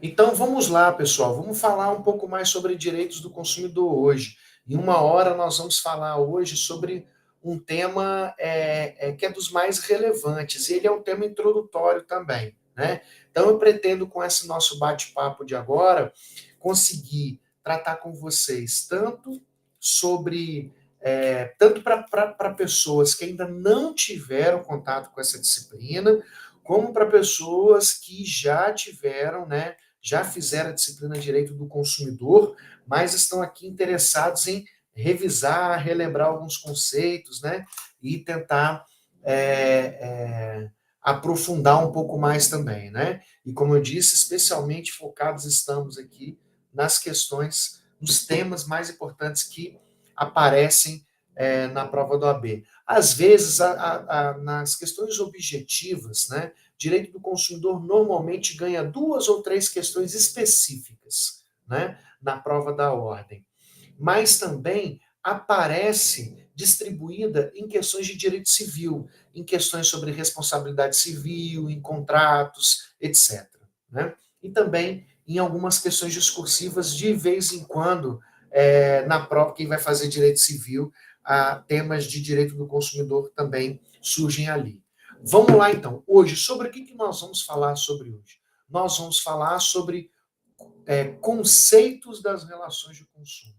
Então vamos lá, pessoal, vamos falar um pouco mais sobre direitos do consumidor hoje. Em uma hora nós vamos falar hoje sobre um tema que é dos mais relevantes, e ele é um tema introdutório também, né? Então eu pretendo com esse nosso bate-papo de agora conseguir tratar com vocês tanto sobre tanto para pessoas que ainda não tiveram contato com essa disciplina, como para pessoas que já tiveram, né, já fizeram a disciplina de Direito do Consumidor, mas estão aqui interessados em revisar, relembrar alguns conceitos, né, e tentar é, é, aprofundar um pouco mais também, né? E como eu disse, especialmente focados estamos aqui nas questões, nos temas mais importantes que aparecem na prova do AB. Às vezes, nas questões objetivas, né, direito do consumidor normalmente ganha duas ou três questões específicas, né, na prova da ordem. Mas também aparece distribuída em questões de direito civil, em questões sobre responsabilidade civil, em contratos, etc. Né? E também em algumas questões discursivas, de vez em quando, na prova, quem vai fazer direito civil, temas de direito do consumidor também surgem ali. Vamos lá, então. Hoje, sobre o que nós vamos falar sobre hoje? Nós vamos falar sobre conceitos das relações de consumo.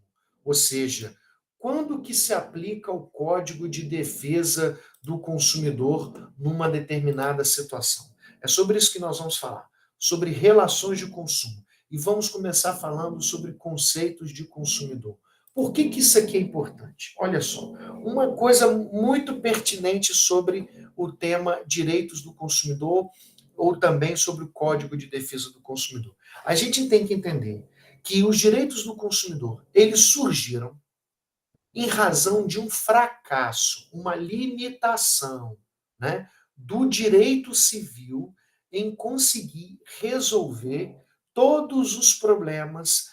Ou seja, quando que se aplica o Código de Defesa do Consumidor numa determinada situação? É sobre isso que nós vamos falar, sobre relações de consumo. E vamos começar falando sobre conceitos de consumidor. Por que isso aqui é importante? Olha só, uma coisa muito pertinente sobre o tema direitos do consumidor ou também sobre o Código de Defesa do Consumidor. A gente tem que entender que os direitos do consumidor, eles surgiram em razão de um fracasso, uma limitação, né, do direito civil em conseguir resolver todos os problemas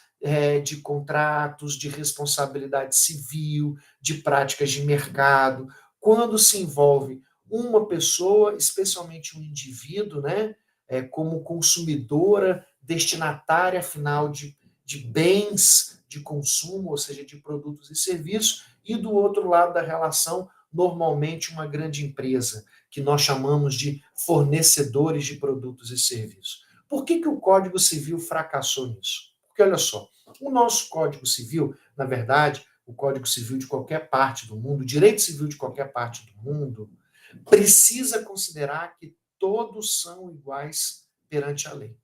de contratos, de responsabilidade civil, de práticas de mercado, quando se envolve uma pessoa, especialmente um indivíduo, né, como consumidora, destinatária final de bens de consumo, ou seja, de produtos e serviços, e do outro lado da relação, normalmente uma grande empresa, que nós chamamos de fornecedores de produtos e serviços. Por que o Código Civil fracassou nisso? Porque, olha só, o nosso Código Civil, na verdade, o Código Civil de qualquer parte do mundo, o direito civil de qualquer parte do mundo, precisa considerar que todos são iguais perante a lei.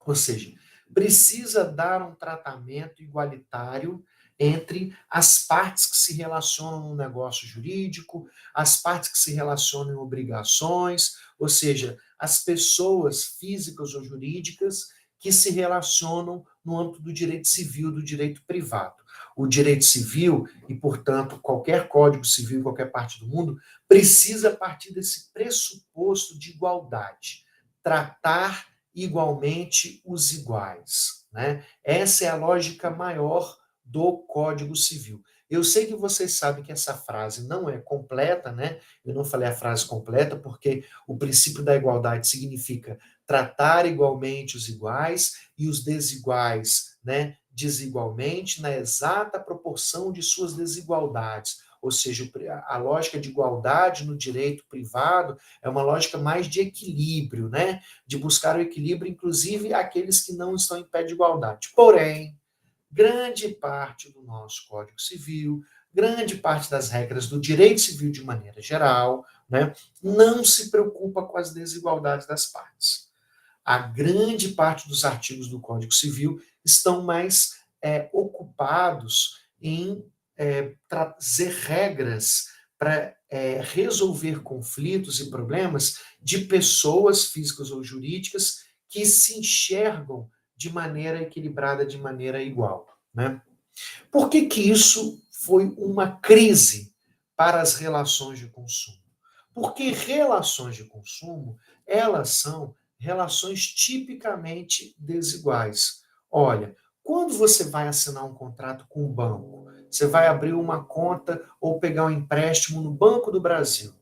Ou seja, precisa dar um tratamento igualitário entre as partes que se relacionam no negócio jurídico, as partes que se relacionam em obrigações, ou seja, as pessoas físicas ou jurídicas que se relacionam no âmbito do direito civil, do direito privado. O direito civil, e, portanto, qualquer código civil em qualquer parte do mundo, precisa partir desse pressuposto de igualdade. Tratar igualmente os iguais. Né? Essa é a lógica maior do Código Civil. Eu sei que vocês sabem que essa frase não é completa, né? Eu não falei a frase completa porque o princípio da igualdade significa tratar igualmente os iguais e os desiguais, né, desigualmente na exata proporção de suas desigualdades. Ou seja, a lógica de igualdade no direito privado é uma lógica mais de equilíbrio, né? De buscar o equilíbrio, inclusive aqueles que não estão em pé de igualdade. Porém, grande parte do nosso Código Civil, grande parte das regras do direito civil de maneira geral, né, não se preocupa com as desigualdades das partes. A grande parte dos artigos do Código Civil estão mais ocupados em trazer regras para resolver conflitos e problemas de pessoas físicas ou jurídicas que se enxergam de maneira equilibrada, de maneira igual. Né? Por que isso foi uma crise para as relações de consumo? Porque relações de consumo, elas são relações tipicamente desiguais. Olha, quando você vai assinar um contrato com o banco, você vai abrir uma conta ou pegar um empréstimo no Banco do Brasil.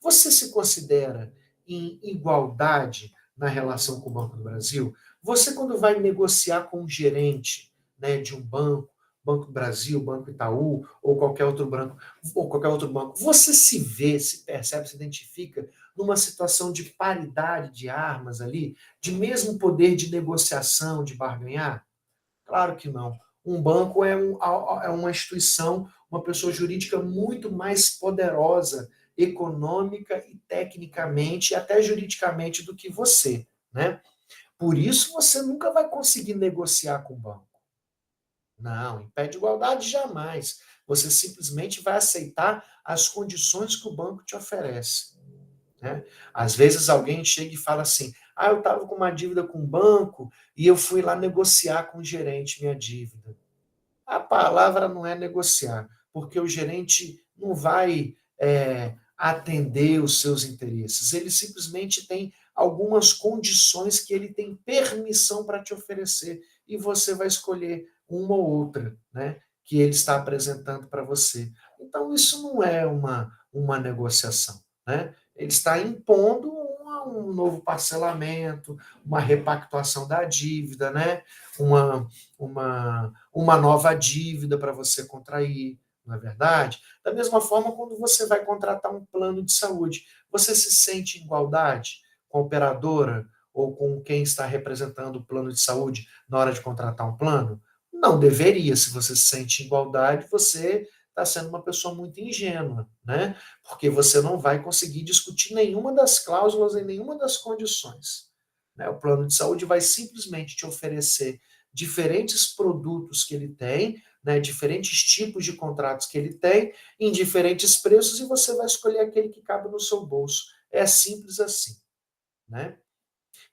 Você se considera em igualdade na relação com o Banco do Brasil? Você, quando vai negociar com um gerente, né, de um banco, Banco do Brasil, Banco Itaú, ou qualquer outro banco, você se vê, se percebe, se identifica numa situação de paridade de armas ali, de mesmo poder de negociação, de barganhar? Claro que não. Um banco é uma instituição, uma pessoa jurídica muito mais poderosa econômica e tecnicamente, e até juridicamente, do que você, né? Por isso você nunca vai conseguir negociar com o banco. Não, em pé de igualdade jamais. Você simplesmente vai aceitar as condições que o banco te oferece, né? Às vezes alguém chega e fala assim: ah, eu estava com uma dívida com o banco e eu fui lá negociar com o gerente minha dívida. A palavra não é negociar, porque o gerente não vai atender os seus interesses. Ele simplesmente tem algumas condições que ele tem permissão para te oferecer e você vai escolher uma ou outra, né, que ele está apresentando para você. Então, isso não é uma negociação, né? Ele está impondo um novo parcelamento, uma repactuação da dívida, né? Uma nova dívida para você contrair, não é verdade? Da mesma forma, quando você vai contratar um plano de saúde, você se sente em igualdade com a operadora ou com quem está representando o plano de saúde na hora de contratar um plano? Não deveria. Se você se sente em igualdade, você está sendo uma pessoa muito ingênua, né? Porque você não vai conseguir discutir nenhuma das cláusulas e nenhuma das condições, né? O plano de saúde vai simplesmente te oferecer diferentes produtos que ele tem, né, diferentes tipos de contratos que ele tem, em diferentes preços, e você vai escolher aquele que cabe no seu bolso. É simples assim, né?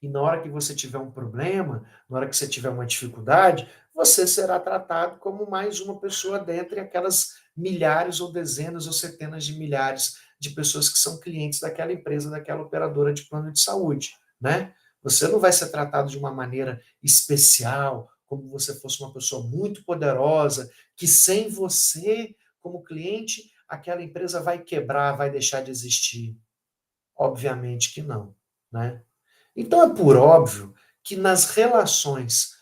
E na hora que você tiver um problema, na hora que você tiver uma dificuldade, você será tratado como mais uma pessoa dentre aquelas milhares ou dezenas ou centenas de milhares de pessoas que são clientes daquela empresa, daquela operadora de plano de saúde, né? Você não vai ser tratado de uma maneira especial, como você fosse uma pessoa muito poderosa, que sem você, como cliente, aquela empresa vai quebrar, vai deixar de existir. Obviamente que não, né? Então é por óbvio que nas relações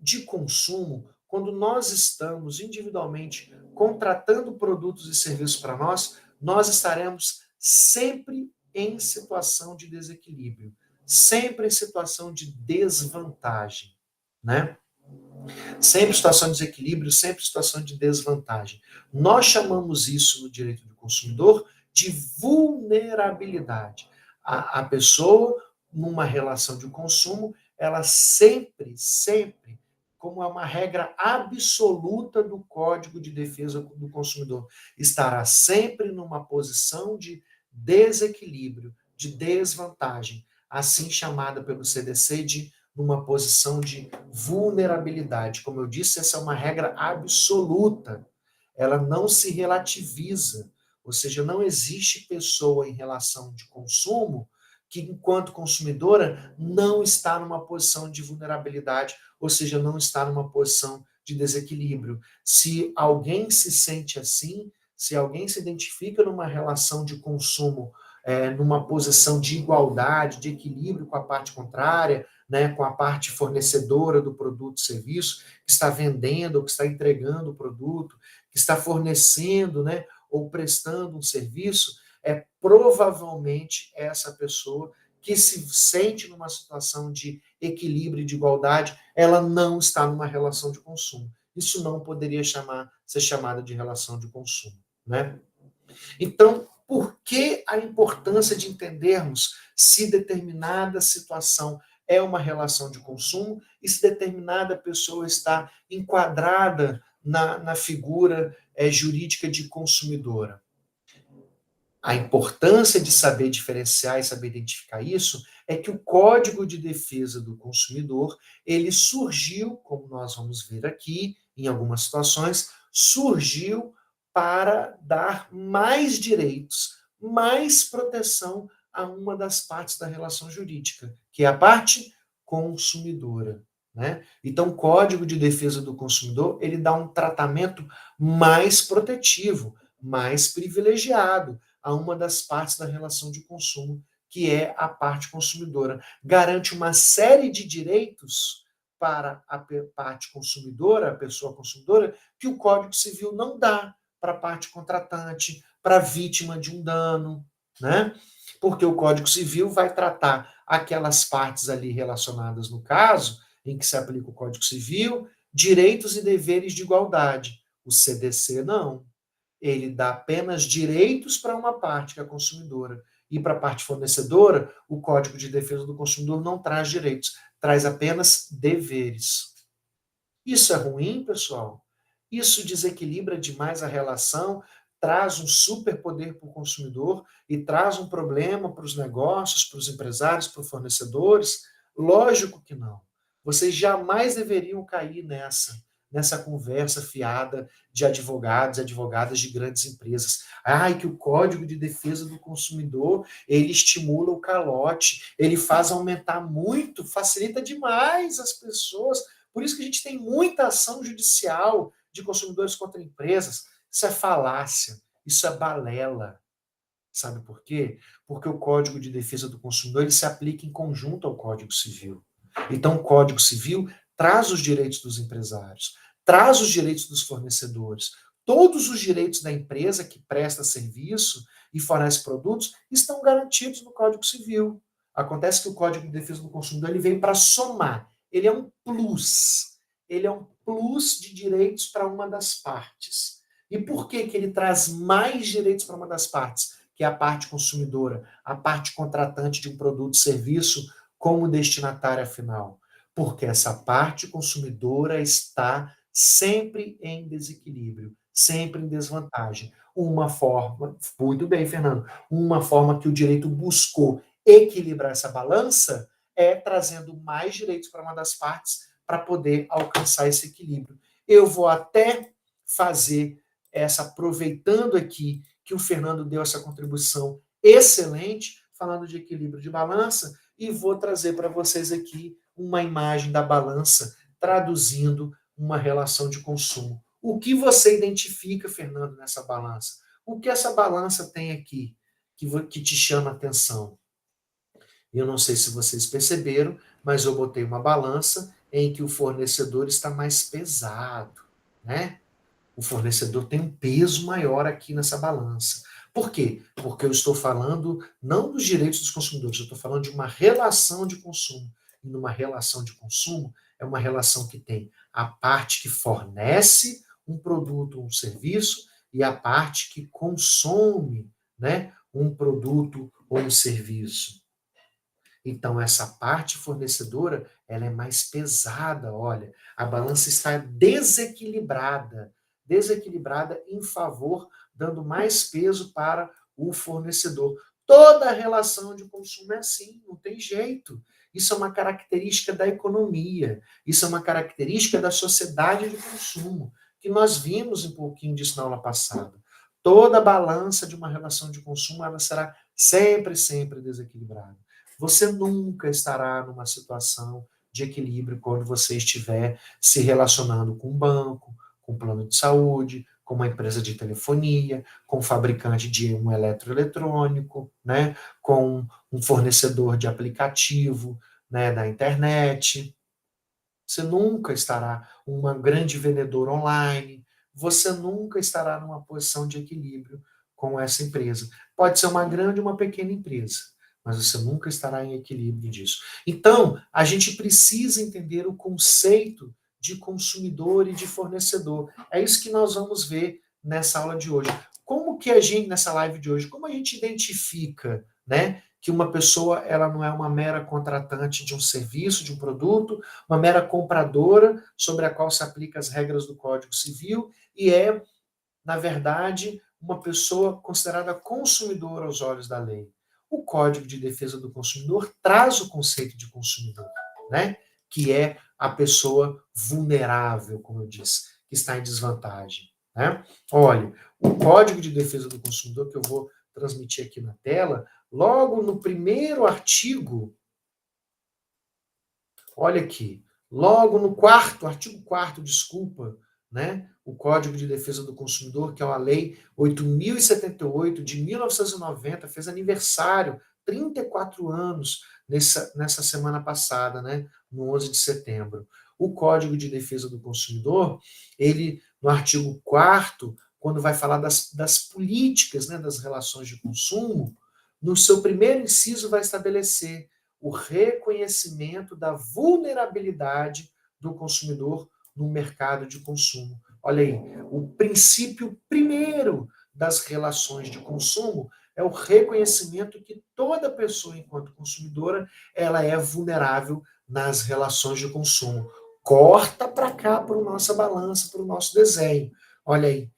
de consumo, quando nós estamos individualmente contratando produtos e serviços para nós, nós estaremos sempre em situação de desequilíbrio, sempre em situação de desvantagem, né? Sempre situação de desequilíbrio, sempre situação de desvantagem. Nós chamamos isso no direito do consumidor de vulnerabilidade. A pessoa, numa relação de consumo, ela sempre, como é uma regra absoluta do Código de Defesa do Consumidor, estará sempre numa posição de desequilíbrio, de desvantagem, assim chamada pelo CDC de numa posição de vulnerabilidade. Como eu disse, essa é uma regra absoluta. Ela não se relativiza. Ou seja, não existe pessoa em relação de consumo que, enquanto consumidora, não está numa posição de vulnerabilidade, ou seja, não está numa posição de desequilíbrio. Se alguém se sente assim, se alguém se identifica numa relação de consumo, numa posição de igualdade, de equilíbrio com a parte contrária, né, com a parte fornecedora do produto e serviço, que está vendendo ou que está entregando o produto, que está fornecendo, né, ou prestando um serviço, é provavelmente essa pessoa que se sente numa situação de equilíbrio e de igualdade, ela não está numa relação de consumo. Isso não poderia ser chamada de relação de consumo, né? Então, por que a importância de entendermos se determinada situação é uma relação de consumo e se determinada pessoa está enquadrada na figura jurídica de consumidora? A importância de saber diferenciar e saber identificar isso é que o Código de Defesa do Consumidor, ele surgiu, como nós vamos ver aqui, em algumas situações, surgiu para dar mais direitos, mais proteção a uma das partes da relação jurídica, que é a parte consumidora, né? Então, o Código de Defesa do Consumidor, ele dá um tratamento mais protetivo, mais privilegiado a uma das partes da relação de consumo, que é a parte consumidora. Garante uma série de direitos para a parte consumidora, a pessoa consumidora, que o Código Civil não dá para a parte contratante, para a vítima de um dano, né? Porque o Código Civil vai tratar aquelas partes ali relacionadas no caso, em que se aplica o Código Civil, direitos e deveres de igualdade. O CDC não. Ele dá apenas direitos para uma parte, que é a consumidora. E para a parte fornecedora, o Código de Defesa do Consumidor não traz direitos, traz apenas deveres. Isso é ruim, pessoal? Isso desequilibra demais a relação, traz um superpoder para o consumidor e traz um problema para os negócios, para os empresários, para os fornecedores? Lógico que não. Vocês jamais deveriam cair nessa conversa fiada de advogados e advogadas de grandes empresas. Ai, que o Código de Defesa do Consumidor, ele estimula o calote, ele faz aumentar muito, facilita demais as pessoas. Por isso que a gente tem muita ação judicial de consumidores contra empresas. Isso é falácia, isso é balela. Sabe por quê? Porque o Código de Defesa do Consumidor ele se aplica em conjunto ao Código Civil. Então, o Código Civil traz os direitos dos empresários, traz os direitos dos fornecedores. Todos os direitos da empresa que presta serviço e fornece produtos estão garantidos no Código Civil. Acontece que o Código de Defesa do Consumidor ele veio para somar. Ele é um plus. Ele é um plus de direitos para uma das partes. E por que ele traz mais direitos para uma das partes? Que é a parte consumidora, a parte contratante de um produto ou serviço como destinatária final. Porque essa parte consumidora está sempre em desequilíbrio, sempre em desvantagem. Uma forma, muito bem, Fernando, uma forma que o direito buscou equilibrar essa balança é trazendo mais direitos para uma das partes para poder alcançar esse equilíbrio. Eu vou até fazer essa, aproveitando aqui que o Fernando deu essa contribuição excelente, falando de equilíbrio de balança, e vou trazer para vocês aqui uma imagem da balança, traduzindo uma relação de consumo. O que você identifica, Fernando, nessa balança? O que essa balança tem aqui que te chama a atenção? Eu não sei se vocês perceberam, mas eu botei uma balança em que o fornecedor está mais pesado, né? O fornecedor tem um peso maior aqui nessa balança. Por quê? Porque eu estou falando não dos direitos dos consumidores, eu estou falando de uma relação de consumo. E numa relação de consumo, é uma relação que tem a parte que fornece um produto ou um serviço e a parte que consome, né, um produto ou um serviço. Então, essa parte fornecedora, ela é mais pesada, olha. A balança está desequilibrada. Desequilibrada em favor, dando mais peso para o fornecedor. Toda relação de consumo é assim, não tem jeito. Isso é uma característica da economia. Isso é uma característica da sociedade de consumo, que nós vimos um pouquinho disso na aula passada. Toda balança de uma relação de consumo, ela será sempre, sempre desequilibrada. Você nunca estará numa situação de equilíbrio quando você estiver se relacionando com um banco, com um plano de saúde, com uma empresa de telefonia, com um fabricante de um eletroeletrônico, né, com um fornecedor de aplicativo, né, da internet. Você nunca estará uma grande vendedora online. Você nunca estará numa posição de equilíbrio com essa empresa. Pode ser uma grande ou uma pequena empresa, mas você nunca estará em equilíbrio disso. Então, a gente precisa entender o conceito de consumidor e de fornecedor. É isso que nós vamos ver nessa aula de hoje. Como que a gente, nessa live de hoje, como a gente identifica, né, que uma pessoa ela não é uma mera contratante de um serviço, de um produto, uma mera compradora sobre a qual se aplicam as regras do Código Civil e é, na verdade, uma pessoa considerada consumidora aos olhos da lei. O Código de Defesa do Consumidor traz o conceito de consumidor, né? Que é a pessoa vulnerável, como eu disse, que está em desvantagem. Né? Olha, o Código de Defesa do Consumidor, que eu vou transmitir aqui na tela, logo no primeiro artigo, olha aqui, logo no quarto, artigo 4º, desculpa, né? O Código de Defesa do Consumidor, que é uma lei 8.078 de 1990, fez aniversário 34 anos nessa semana passada, né, no 11 de setembro. O Código de Defesa do Consumidor, ele, no artigo 4º, quando vai falar das políticas, né, das relações de consumo, no seu primeiro inciso vai estabelecer o reconhecimento da vulnerabilidade do consumidor no mercado de consumo. Olha aí, o princípio primeiro das relações de consumo é o reconhecimento que toda pessoa, enquanto consumidora, ela é vulnerável nas relações de consumo. Corta para cá, para a nossa balança, para o nosso desenho. Olha aí,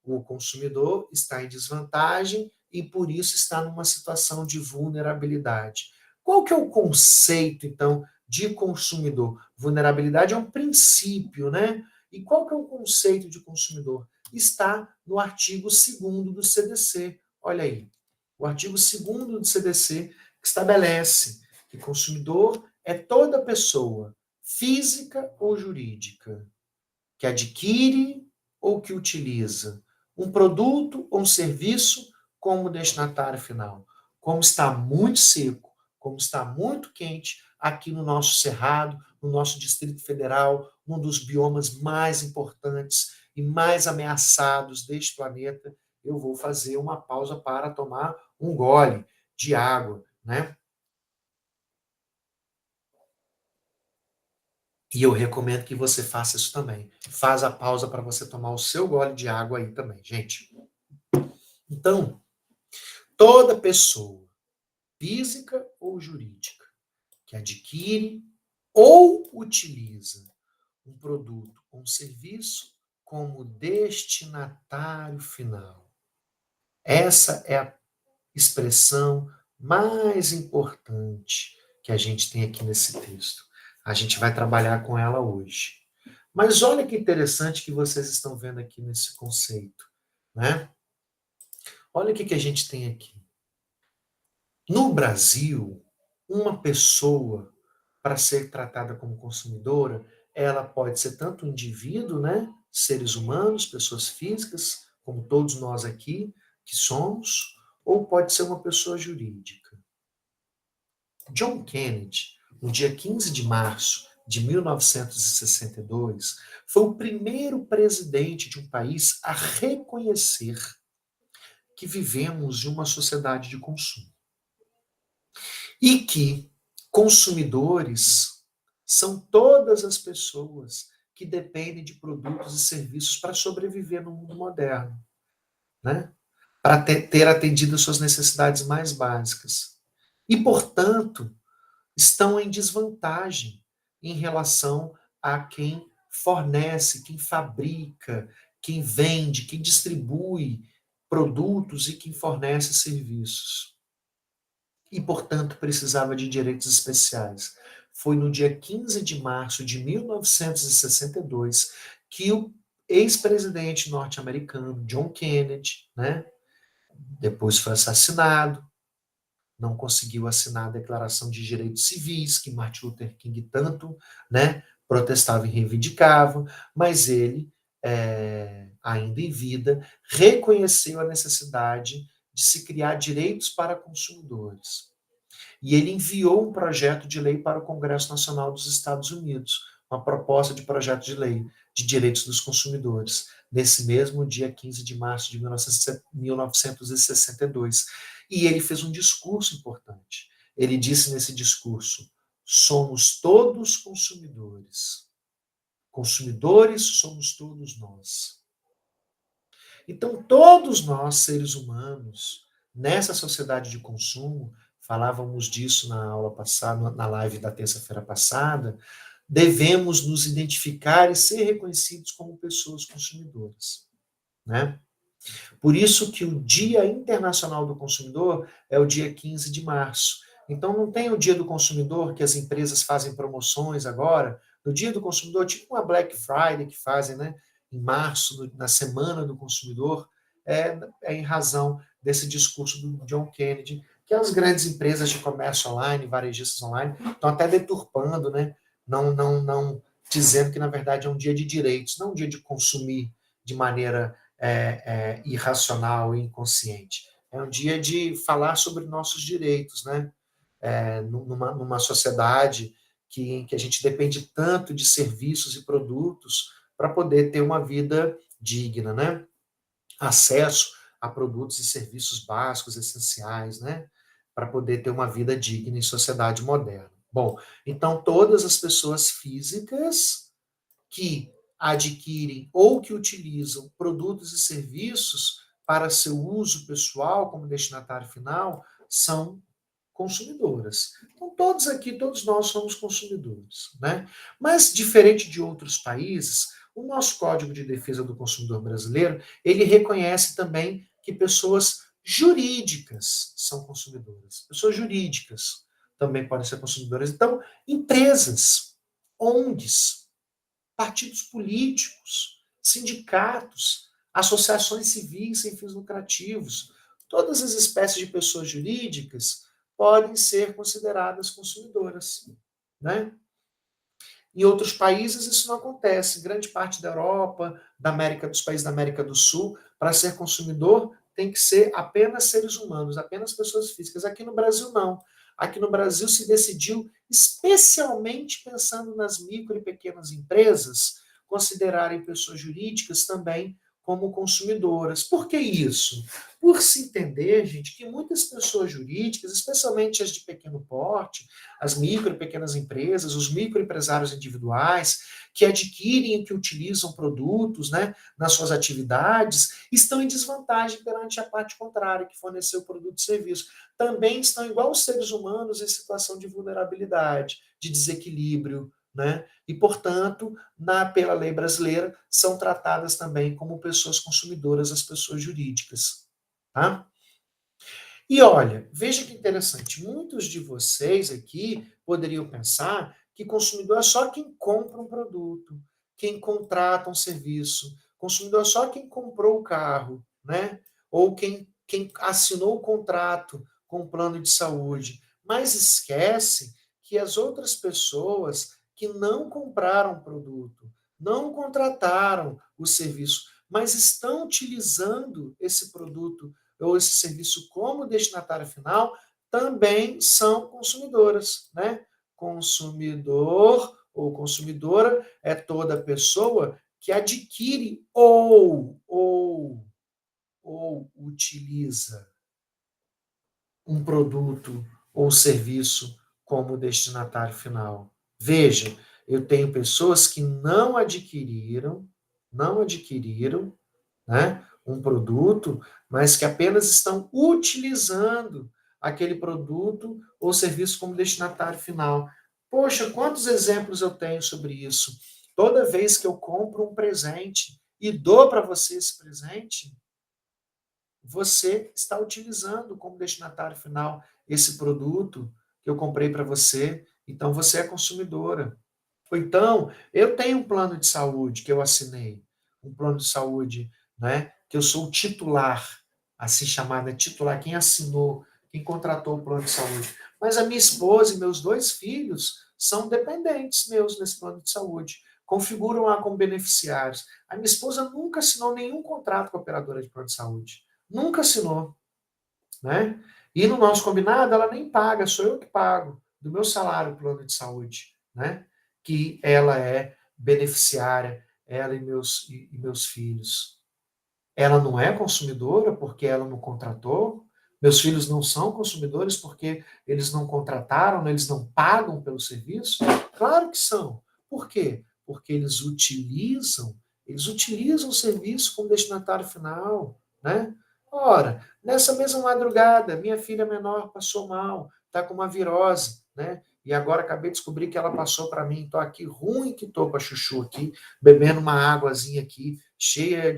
o consumidor está em desvantagem e, por isso, está numa situação de vulnerabilidade. Qual que é o conceito, então, de consumidor? Vulnerabilidade é um princípio, né? E qual que é o conceito de consumidor? Está no artigo 2º do CDC. Olha aí, o artigo 2º do CDC que estabelece que consumidor é toda pessoa, física ou jurídica, que adquire ou que utiliza um produto ou um serviço como destinatário final. Como está muito seco, como está muito quente aqui no nosso Cerrado, no nosso Distrito Federal, um dos biomas mais importantes e mais ameaçados deste planeta, eu vou fazer uma pausa para tomar um gole de água, né? E eu recomendo que você faça isso também. Faz a pausa para você tomar o seu gole de água aí também, gente. Então, toda pessoa, física ou jurídica, que adquire ou utiliza um produto ou um serviço como destinatário final. Essa é a expressão mais importante que a gente tem aqui nesse texto. A gente vai trabalhar com ela hoje. Mas olha que interessante que vocês estão vendo aqui nesse conceito, né? Olha o que a gente tem aqui. No Brasil, uma pessoa, para ser tratada como consumidora, ela pode ser tanto um indivíduo, né? Seres humanos, pessoas físicas, como todos nós aqui que somos, ou pode ser uma pessoa jurídica. John Kennedy, no dia 15 de março de 1962, foi o primeiro presidente de um país a reconhecer que vivemos em uma sociedade de consumo. E que consumidores são todas as pessoas que dependem de produtos e serviços para sobreviver no mundo moderno, né? Para ter atendido às suas necessidades mais básicas. E, portanto, estão em desvantagem em relação a quem fornece, quem fabrica, quem vende, quem distribui produtos e quem fornece serviços. E, portanto, precisava de direitos especiais. Foi no dia 15 de março de 1962 que o ex-presidente norte-americano John Kennedy, né, depois foi assassinado, não conseguiu assinar a Declaração de Direitos Civis, que Martin Luther King tanto, né, protestava e reivindicava, mas ele, ainda em vida, reconheceu a necessidade de se criar direitos para consumidores. E ele enviou um projeto de lei para o Congresso Nacional dos Estados Unidos, uma proposta de projeto de lei de direitos dos consumidores, nesse mesmo dia 15 de março de 1962. E ele fez um discurso importante. Ele disse nesse discurso: somos todos consumidores. Consumidores somos todos nós. Então, todos nós, seres humanos, nessa sociedade de consumo, falávamos disso na aula passada, na live da terça-feira passada, devemos nos identificar e ser reconhecidos como pessoas consumidoras, né? Por isso que o Dia Internacional do Consumidor é o dia 15 de março. Então, não tem o Dia do Consumidor, que as empresas fazem promoções agora. No Dia do Consumidor, tipo uma Black Friday que fazem, né? Em março, na Semana do Consumidor, é em razão desse discurso do John Kennedy, que as grandes empresas de comércio online, varejistas online, estão até deturpando, né? Não dizendo que, na verdade, é um dia de direitos, não um dia de consumir de maneira irracional e inconsciente. é um dia de falar sobre nossos direitos, né? Numa sociedade em que a gente depende tanto de serviços e produtos para poder ter uma vida digna, né? Acesso a produtos e serviços básicos, essenciais, né? Para poder ter uma vida digna em sociedade moderna. Bom, então todas as pessoas físicas que adquirem ou que utilizam produtos e serviços para seu uso pessoal como destinatário final são consumidoras. Então, todos aqui, todos nós somos consumidores, né? Mas, diferente de outros países, o nosso Código de Defesa do Consumidor brasileiro, ele reconhece também que pessoas jurídicas são consumidoras. Pessoas jurídicas também podem ser consumidoras. Então, empresas, ONGs, partidos políticos, sindicatos, associações civis sem fins lucrativos, todas as espécies de pessoas jurídicas podem ser consideradas consumidoras, né? Em outros países isso não acontece. Em grande parte da Europa, da América, dos países da América do Sul, para ser consumidor tem que ser apenas seres humanos, apenas pessoas físicas. Aqui no Brasil não. Aqui no Brasil se decidiu, especialmente pensando nas micro e pequenas empresas, considerarem pessoas jurídicas também como consumidoras. Por que isso? Por se entender, gente, que muitas pessoas jurídicas, especialmente as de pequeno porte, as micro e pequenas empresas, os microempresários individuais, que adquirem e que utilizam produtos, né, nas suas atividades, estão em desvantagem perante a parte contrária, que forneceu o produto e serviço. Também estão igual os seres humanos em situação de vulnerabilidade, de desequilíbrio, né? E, portanto, pela lei brasileira, são tratadas também como pessoas consumidoras as pessoas jurídicas. Tá? E olha, veja que interessante, muitos de vocês aqui poderiam pensar que consumidor é só quem compra um produto, quem contrata um serviço, consumidor é só quem comprou o carro, né? Ou quem assinou o contrato com o plano de saúde. Mas esquece que as outras pessoas que não compraram o produto, não contrataram o serviço, mas estão utilizando esse produto ou esse serviço como destinatário final, também são consumidoras, né? Consumidor ou consumidora é toda pessoa que adquire ou utiliza um produto ou serviço como destinatário final. Veja, eu tenho pessoas que não adquiriram, né, um produto, mas que apenas estão utilizando aquele produto ou serviço como destinatário final. Poxa, quantos exemplos eu tenho sobre isso? Toda vez que eu compro um presente e dou para você esse presente, você está utilizando como destinatário final esse produto que eu comprei para você, então você é consumidora. Ou então, eu tenho um plano de saúde que eu assinei, um plano de saúde, né, que eu sou o titular, assim chamada titular, quem assinou, quem contratou o plano de saúde. Mas a minha esposa e meus 2 filhos são dependentes meus nesse plano de saúde, configuram lá como beneficiários. A minha esposa nunca assinou nenhum contrato com a operadora de plano de saúde. Nunca assinou, né? E no nosso combinado, ela nem paga, sou eu que pago, do meu salário, o plano de saúde, né? Que ela é beneficiária, ela e meus filhos. Ela não é consumidora porque ela não contratou, meus filhos não são consumidores porque eles não contrataram, né? Eles não pagam pelo serviço? Claro que são. Por quê? Porque eles utilizam o serviço como destinatário final, né? Ora, nessa mesma madrugada, minha filha menor passou mal, está com uma virose, né? E agora acabei de descobrir que ela passou para mim. Estou aqui, ruim que estou para chuchu aqui, bebendo uma águazinha aqui, cheia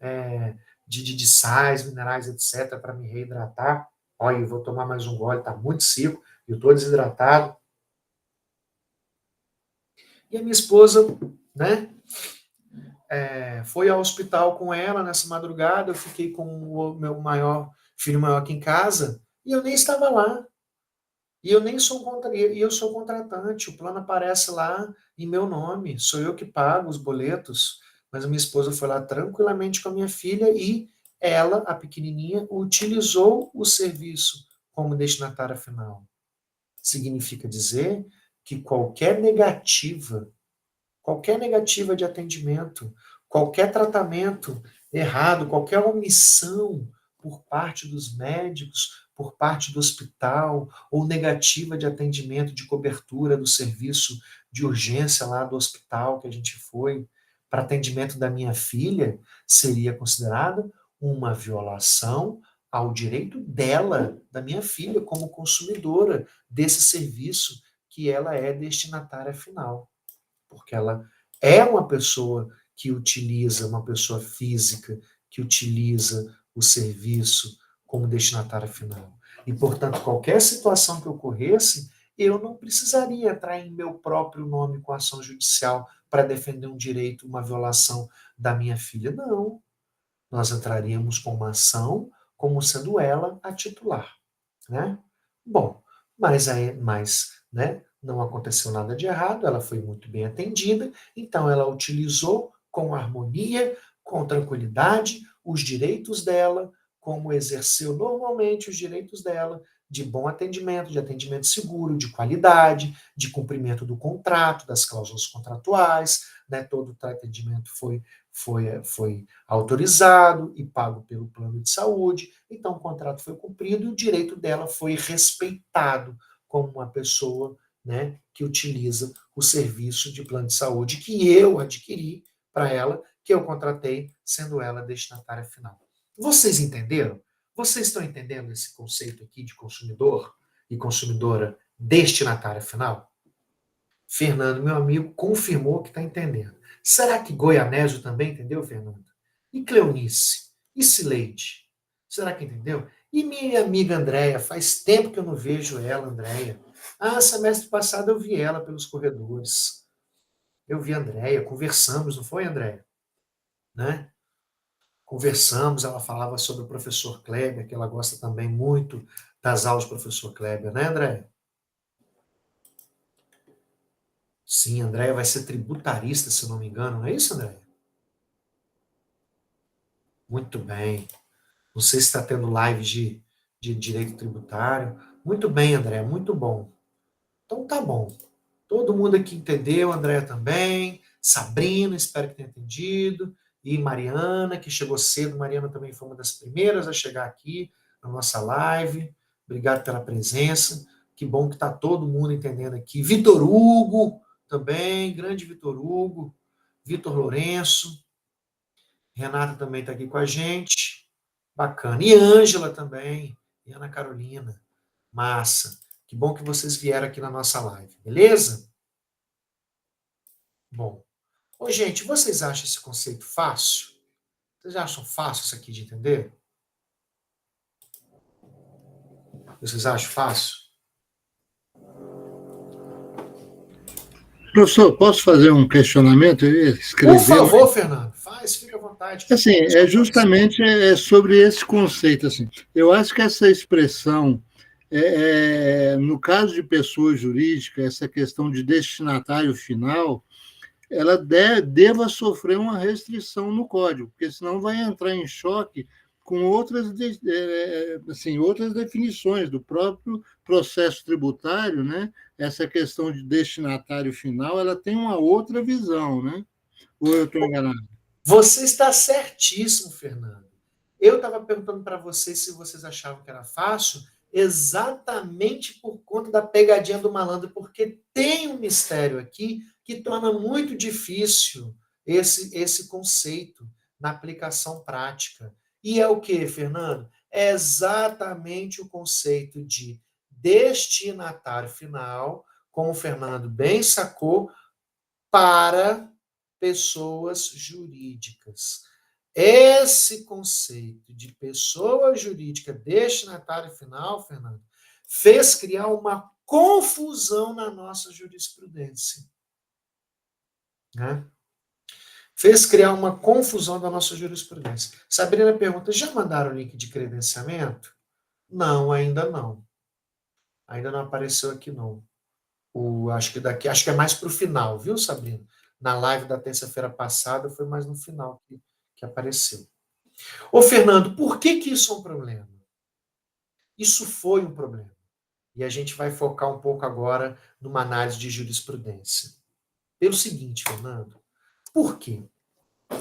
é, de sais, minerais, etc., para me reidratar. Olha, eu vou tomar mais um gole, está muito seco, eu estou desidratado. E a minha esposa, né, foi ao hospital com ela nessa madrugada, eu fiquei com o meu filho maior aqui em casa, e eu nem estava lá. E eu nem sou e eu sou contratante, o plano aparece lá em meu nome, sou eu que pago os boletos, mas a minha esposa foi lá tranquilamente com a minha filha e ela, a pequenininha, utilizou o serviço como destinatária final. Significa dizer que qualquer negativa de atendimento, qualquer tratamento errado, qualquer omissão por parte dos médicos, por parte do hospital, ou negativa de atendimento, de cobertura do serviço de urgência lá do hospital que a gente foi, para atendimento da minha filha, seria considerada uma violação ao direito dela, da minha filha, como consumidora desse serviço que ela é destinatária final, porque ela é uma pessoa que utiliza, uma pessoa física que utiliza o serviço como destinatária final. E, portanto, qualquer situação que ocorresse, eu não precisaria entrar em meu próprio nome com ação judicial para defender um direito, uma violação da minha filha. Não. Nós entraríamos com uma ação como sendo ela a titular, né? Bom, mas né, não aconteceu nada de errado, ela foi muito bem atendida, então ela utilizou com harmonia, com tranquilidade, os direitos dela, como exerceu normalmente os direitos dela, de bom atendimento, de atendimento seguro, de qualidade, de cumprimento do contrato, das cláusulas contratuais, né, todo o atendimento foi autorizado e pago pelo plano de saúde, então o contrato foi cumprido e o direito dela foi respeitado como uma pessoa, né, que utiliza o serviço de plano de saúde que eu adquiri para ela, que eu contratei, sendo ela destinatária final. Vocês entenderam? Vocês estão entendendo esse conceito aqui de consumidor e consumidora destinatária final? Fernando, meu amigo, confirmou que está entendendo. Será que Goianésio também entendeu, Fernando? E Cleonice? E Cileide? Será que entendeu? E minha amiga Andréia? Faz tempo que eu não vejo ela, Andréia. Ah, semestre passado eu vi ela pelos corredores. Eu vi a Andréia, conversamos, não foi, Andréia? Né? Conversamos, ela falava sobre o professor Kleber, que ela gosta também muito das aulas do professor Kleber, né, Andréia? Sim, a Andréia vai ser tributarista, se não me engano, não é isso, Andréia? Muito bem. Não sei se está tendo live de direito tributário. Muito bem, André, muito bom. Então tá bom. Todo mundo aqui entendeu, André também, Sabrina, espero que tenha entendido, e Mariana, que chegou cedo. Mariana também foi uma das primeiras a chegar aqui na nossa live. Obrigado pela presença. Que bom que está todo mundo entendendo aqui. Vitor Hugo também, grande Vitor Hugo, Vitor Lourenço, Renata também está aqui com a gente. Bacana. E Ângela também. E Ana Carolina. Massa. Que bom que vocês vieram aqui na nossa live. Beleza? Bom. Ô, gente, vocês acham esse conceito fácil? Vocês acham fácil isso aqui de entender? Vocês acham fácil? Professor, posso fazer um questionamento? Eu ia Por escrever, mas favor, Fernando, faz, fica à vontade. assim, é Escutamos. justamente sobre esse conceito. Assim, eu acho que essa expressão, no caso de pessoa jurídica, essa questão de destinatário final, ela deva sofrer uma restrição no código, porque senão vai entrar em choque com outras definições do próprio processo tributário, né? Essa questão de destinatário final, ela tem uma outra visão, né? Ou eu estou enganado? Você está certíssimo, Fernando. Eu estava perguntando para vocês se vocês achavam que era fácil, exatamente por conta da pegadinha do malandro, porque tem um mistério aqui que torna muito difícil esse conceito na aplicação prática. E é o que, Fernando? É exatamente o conceito de destinatário final, como o Fernando bem sacou, para pessoas jurídicas. Esse conceito de pessoa jurídica destinatário final, Fernando, fez criar uma confusão na nossa jurisprudência. Né? Fez criar uma confusão da nossa jurisprudência. Sabrina pergunta: já mandaram o link de credenciamento? Não, ainda não. Ainda não apareceu aqui, não. Acho que é mais para o final, viu, Sabrina? Na live da terça-feira passada foi mais no final que apareceu. Ô, Fernando, por que que isso é um problema? Isso foi um problema. E a gente vai focar um pouco agora numa análise de jurisprudência. Pelo seguinte, Fernando, por quê?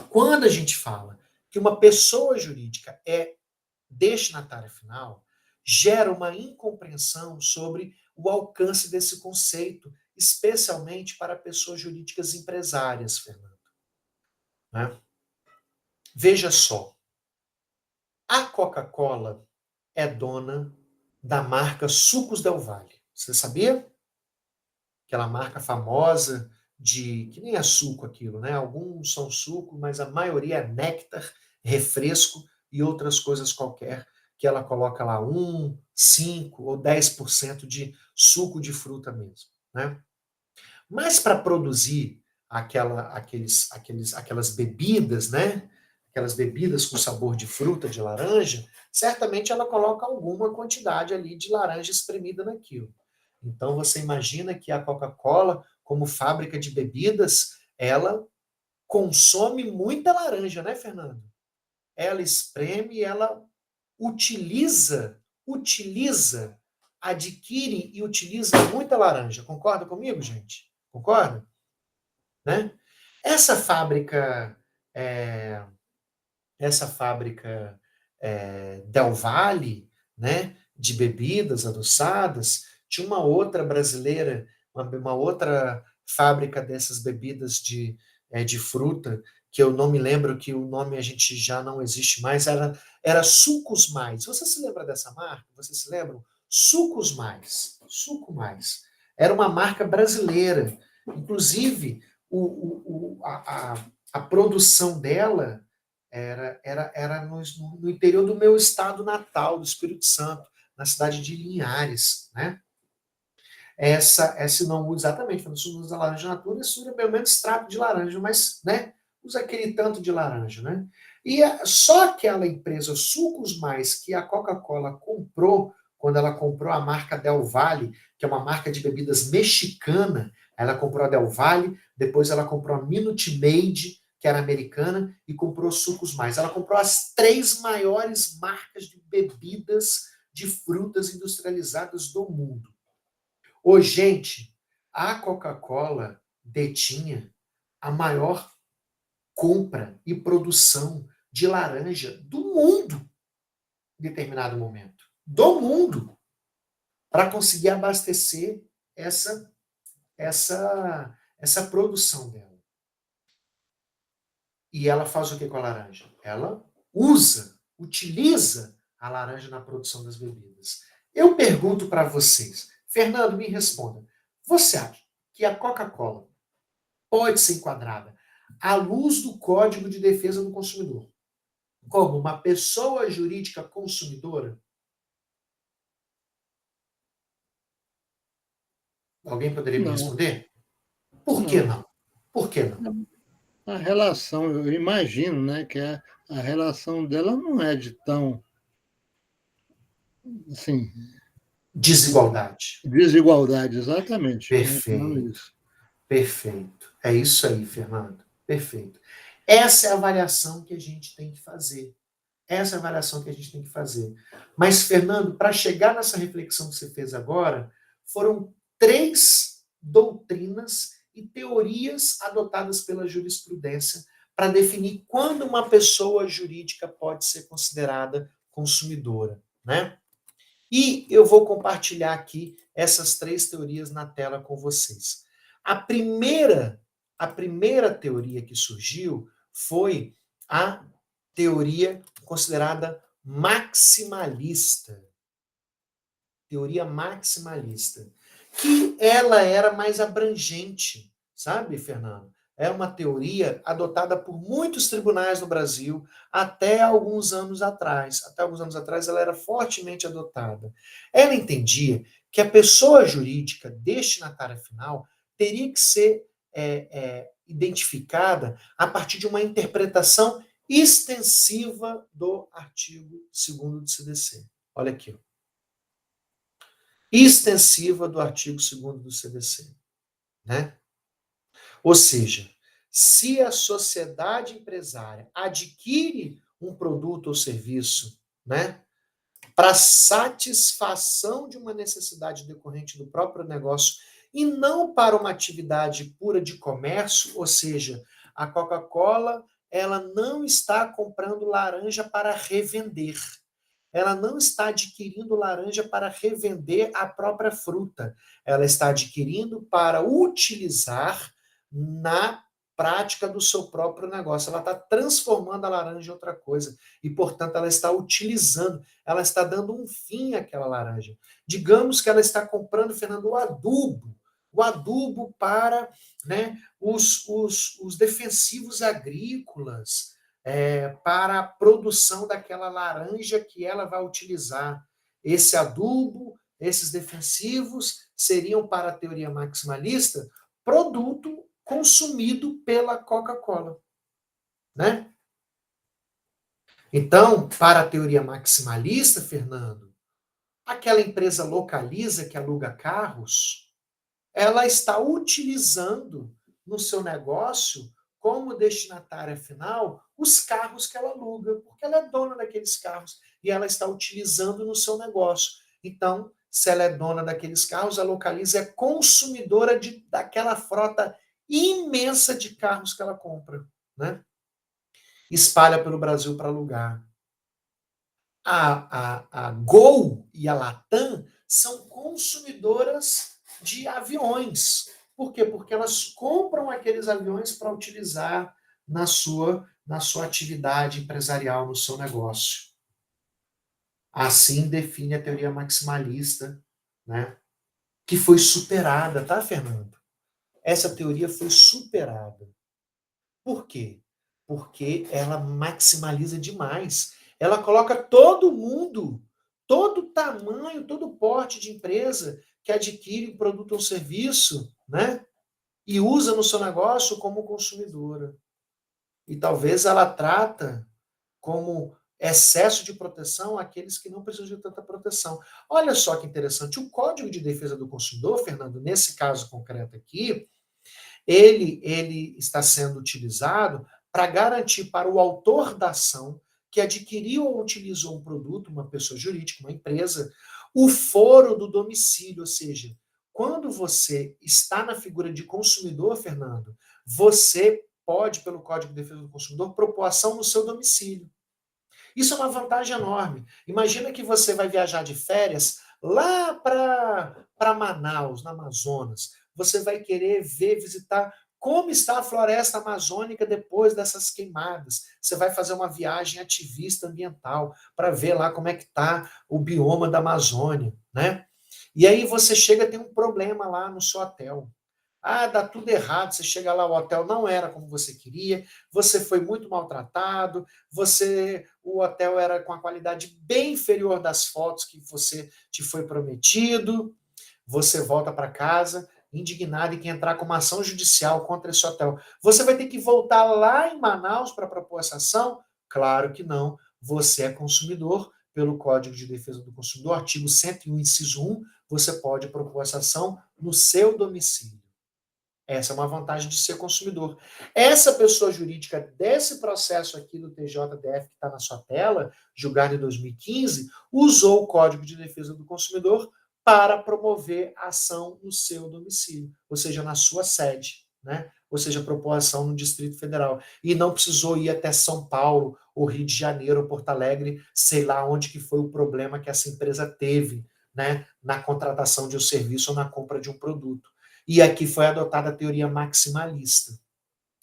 Quando a gente fala que uma pessoa jurídica é destinatária final, gera uma incompreensão sobre o alcance desse conceito, especialmente para pessoas jurídicas empresárias, Fernando. Né? Veja só, a Coca-Cola é dona da marca Sucos Del Valle. Você sabia? Aquela marca famosa de que nem é suco aquilo, né? Alguns são suco, mas a maioria é néctar, refresco e outras coisas qualquer que ela coloca lá 1, 5 ou 10% de suco de fruta mesmo, né? Mas para produzir aquelas bebidas, né? Aquelas bebidas com sabor de fruta, de laranja, certamente ela coloca alguma quantidade ali de laranja espremida naquilo. Então você imagina que a Coca-Cola, como fábrica de bebidas, ela consome muita laranja, né, Fernando? Ela espreme, ela utiliza, adquire e utiliza muita laranja. Concorda comigo, gente? Concorda? Né? Essa fábrica, é, essa fábrica Del Valle, né, de bebidas adoçadas, tinha uma outra brasileira, uma outra fábrica dessas bebidas de fruta, que eu não me lembro, que o nome a gente já não existe mais, era Sucos Mais. Você se lembra dessa marca? Vocês se lembram? Sucos Mais. Suco Mais. Era uma marca brasileira. Inclusive, a produção dela era no interior do meu estado natal, do Espírito Santo, na cidade de Linhares, né? Essa não usa exatamente, quando você usa laranja natura, você usa pelo menos extrato de laranja, mas, né, usa aquele tanto de laranja, né? E só aquela empresa Sucos Mais que a Coca-Cola comprou, quando ela comprou a marca Del Valle, que é uma marca de bebidas mexicana, ela comprou a Del Valle, depois ela comprou a Minute Maid, que era americana, e comprou Sucos Mais. Ela comprou as 3 maiores marcas de bebidas de frutas industrializadas do mundo. Ô, gente, a Coca-Cola detinha a maior compra e produção de laranja do mundo em determinado momento. Do mundo. Para conseguir abastecer essa, essa produção dela. E ela faz o que com a laranja? Ela utiliza a laranja na produção das bebidas. Eu pergunto para vocês, Fernando, me responda. Você acha que a Coca-Cola pode ser enquadrada à luz do Código de Defesa do Consumidor como uma pessoa jurídica consumidora? Alguém poderia me Não, responder? Por que não. não? Por que não? A relação, eu imagino, né, que a relação dela não é de tão, assim, Desigualdade. desigualdade, exatamente. Eu imagino Perfeito. isso. Perfeito. É isso aí, Fernando. Perfeito. Essa é a avaliação que a gente tem que fazer. Essa é a avaliação que a gente tem que fazer. Mas, Fernando, para chegar nessa reflexão que você fez agora, foram 3 doutrinas e teorias adotadas pela jurisprudência para definir quando uma pessoa jurídica pode ser considerada consumidora, né? E eu vou compartilhar aqui essas 3 teorias na tela com vocês. A primeira teoria que surgiu foi a teoria considerada maximalista. Teoria maximalista. Que ela era mais abrangente, sabe, Fernando? É uma teoria adotada por muitos tribunais no Brasil até alguns anos atrás. Até alguns anos atrás ela era fortemente adotada. Ela entendia que a pessoa jurídica destinatária final teria que ser identificada a partir de uma interpretação extensiva do artigo 2º do CDC. Olha aqui. Extensiva do artigo 2º do CDC. Né? Ou seja, se a sociedade empresária adquire um produto ou serviço, né, para satisfação de uma necessidade decorrente do próprio negócio e não para uma atividade pura de comércio, ou seja, a Coca-Cola, ela não está comprando laranja para revender. Ela não está adquirindo laranja para revender a própria fruta. Ela está adquirindo para utilizar na prática do seu próprio negócio. Ela está transformando a laranja em outra coisa. E, portanto, ela está utilizando, ela está dando um fim àquela laranja. Digamos que ela está comprando, Fernando, o adubo para, né, os defensivos agrícolas, para a produção daquela laranja que ela vai utilizar. Esse adubo, esses defensivos seriam, para a teoria maximalista, produto consumido pela Coca-Cola, né? Então, para a teoria maximalista, Fernando, aquela empresa localiza que aluga carros, ela está utilizando no seu negócio como destinatária final os carros que ela aluga, porque ela é dona daqueles carros e ela está utilizando no seu negócio. Então, se ela é dona daqueles carros, a Localiza é consumidora daquela frota imensa de carros que ela compra, né? Espalha pelo Brasil para alugar. A Gol e a Latam são consumidoras de aviões. Por quê? Porque elas compram aqueles aviões para utilizar na sua atividade empresarial, no seu negócio. Assim define a teoria maximalista, né? Que foi superada, tá, Fernando? Essa teoria foi superada. Por quê? Porque ela maximaliza demais. Ela coloca todo mundo, todo tamanho, todo porte de empresa que adquire um produto ou serviço, né? E usa no seu negócio como consumidora. E talvez ela trata como excesso de proteção aqueles que não precisam de tanta proteção. Olha só que interessante, o Código de Defesa do Consumidor, Fernando, nesse caso concreto aqui, ele está sendo utilizado para garantir para o autor da ação que adquiriu ou utilizou um produto, uma pessoa jurídica, uma empresa, o foro do domicílio, ou seja, quando você está na figura de consumidor, Fernando, você pode, pelo Código de Defesa do Consumidor, propor ação no seu domicílio. Isso é uma vantagem enorme. Imagina que você vai viajar de férias lá para Manaus, no Amazonas. Você vai querer visitar como está a floresta amazônica depois dessas queimadas. Você vai fazer uma viagem ativista ambiental para ver lá como é que está o bioma da Amazônia, né? E aí você chega, tem um problema lá no seu hotel. Ah, dá tudo errado. Você chega lá, o hotel não era como você queria, você foi muito maltratado, o hotel era com a qualidade bem inferior das fotos que você te foi prometido. Você volta para casa indignado e quer entrar com uma ação judicial contra esse hotel. Você vai ter que voltar lá em Manaus para propor essa ação? Claro que não. Você é consumidor, pelo Código de Defesa do Consumidor, artigo 101, inciso 1, você pode propor essa ação no seu domicílio. Essa é uma vantagem de ser consumidor. Essa pessoa jurídica desse processo aqui do TJDF que está na sua tela, julgado em 2015, usou o Código de Defesa do Consumidor para promover a ação no seu domicílio, ou seja, na sua sede, né? Ou seja, propor ação no Distrito Federal. E não precisou ir até São Paulo, ou Rio de Janeiro, ou Porto Alegre, sei lá onde que foi o problema que essa empresa teve, né, na contratação de um serviço ou na compra de um produto. E aqui foi adotada a teoria maximalista,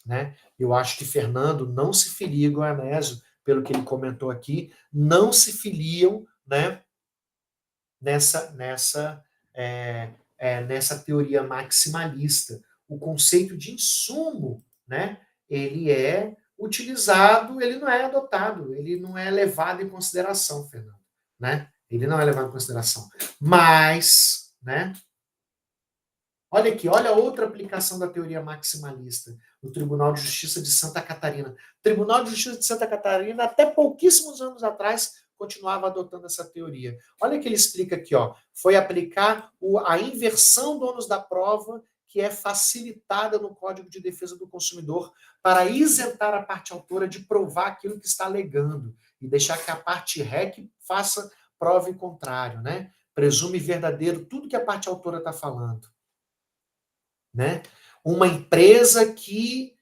né? Eu acho que Fernando não se filia, igual a Anésio, pelo que ele comentou aqui, não se filiam, né, nessa teoria maximalista. O conceito de insumo, né, ele é utilizado, ele não é adotado, ele não é levado em consideração, Fernando, né? Ele não é levado em consideração. Mas, né, olha aqui, olha outra aplicação da teoria maximalista no Tribunal de Justiça de Santa Catarina. O Tribunal de Justiça de Santa Catarina, até pouquíssimos anos atrás, continuava adotando essa teoria. Olha que ele explica aqui, ó, foi aplicar a inversão do ônus da prova que é facilitada no Código de Defesa do Consumidor para isentar a parte autora de provar aquilo que está alegando e deixar que a parte REC faça prova em contrário, né? Presume verdadeiro tudo que a parte autora está falando, né? Uma empresa que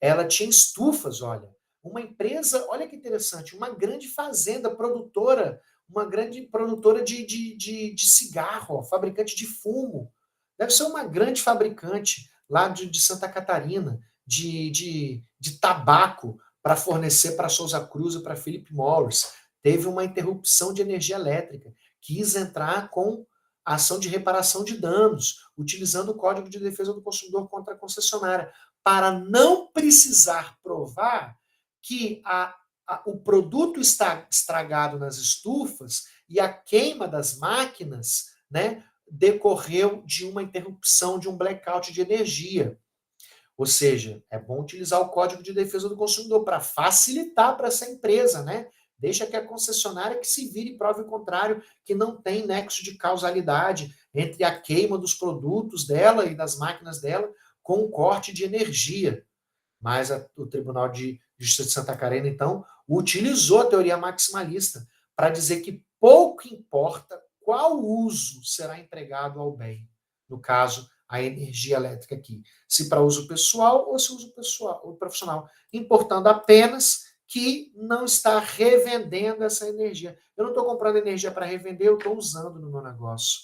ela tinha estufas, olha. Uma empresa, olha que interessante, uma grande fazenda produtora, uma grande produtora de cigarro, ó, fabricante de fumo. Deve ser uma grande fabricante lá de Santa Catarina, de tabaco, para fornecer para Souza Cruz e para Philip Morris. Teve uma interrupção de energia elétrica. Quis entrar com a ação de reparação de danos, utilizando o Código de Defesa do Consumidor contra a concessionária, para não precisar provar que o produto está estragado nas estufas e a queima das máquinas, né, decorreu de uma interrupção, de um blackout de energia. Ou seja, é bom utilizar o Código de Defesa do Consumidor para facilitar para essa empresa, né? Deixa que a concessionária que se vire e prove o contrário, que não tem nexo de causalidade entre a queima dos produtos dela e das máquinas dela com o corte de energia. Mas o Tribunal de Justiça de Santa Catarina, então, utilizou a teoria maximalista para dizer que pouco importa qual uso será empregado ao bem. No caso, a energia elétrica aqui. Se para uso pessoal ou se uso pessoal ou profissional. Importando apenas que não está revendendo essa energia. Eu não estou comprando energia para revender, eu estou usando no meu negócio.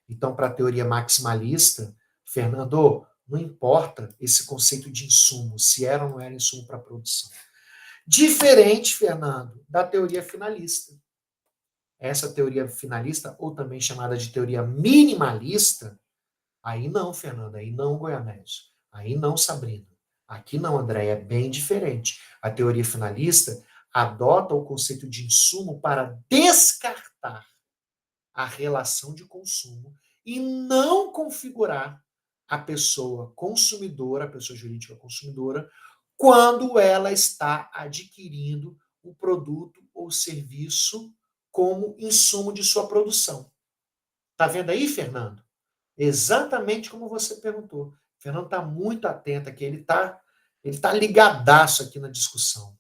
Então, para a teoria maximalista, Fernando, não importa esse conceito de insumo, se era ou não era insumo para a produção. Diferente, Fernando, da teoria finalista. Essa teoria finalista, ou também chamada de teoria minimalista, aí não, Fernando, aí não, Goianésio, aí não, Sabrina. Aqui não, André, é bem diferente. A teoria finalista adota o conceito de insumo para descartar a relação de consumo e não configurar a pessoa consumidora, a pessoa jurídica consumidora, quando ela está adquirindo o produto ou serviço como insumo de sua produção. Tá vendo aí, Fernando? Exatamente como você perguntou. O Fernando está muito atento aqui, ele tá ligadaço aqui na discussão.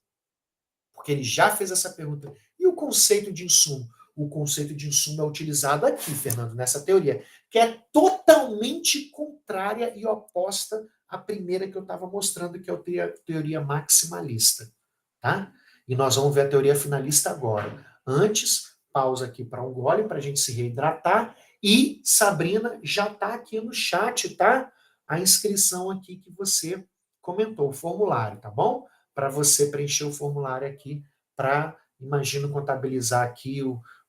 Porque ele já fez essa pergunta. E o conceito de insumo? O conceito de insumo é utilizado aqui, Fernando, nessa teoria, que é totalmente contrária e oposta à primeira que eu estava mostrando, que é a teoria maximalista. Tá? E nós vamos ver a teoria finalista agora. Antes, pausa aqui para um gole, para a gente se reidratar. E, Sabrina, já está aqui no chat, tá? A inscrição aqui que você comentou, o formulário, tá bom? Para você preencher o formulário aqui, para, imagino, contabilizar aqui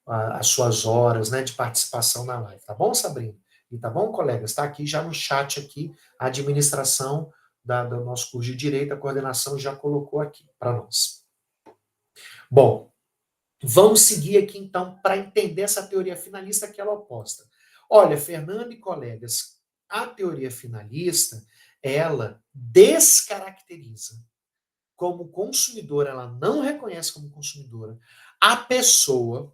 as suas horas, né, de participação na live. Tá bom, Sabrina? E tá bom, colegas? Está aqui já no chat aqui, a administração do nosso curso de Direito, a coordenação já colocou aqui para nós. Bom, vamos seguir aqui, então, para entender essa teoria finalista que ela oposta. Olha, Fernando e colegas, a teoria finalista, ela descaracteriza como consumidora, ela não reconhece como consumidora a pessoa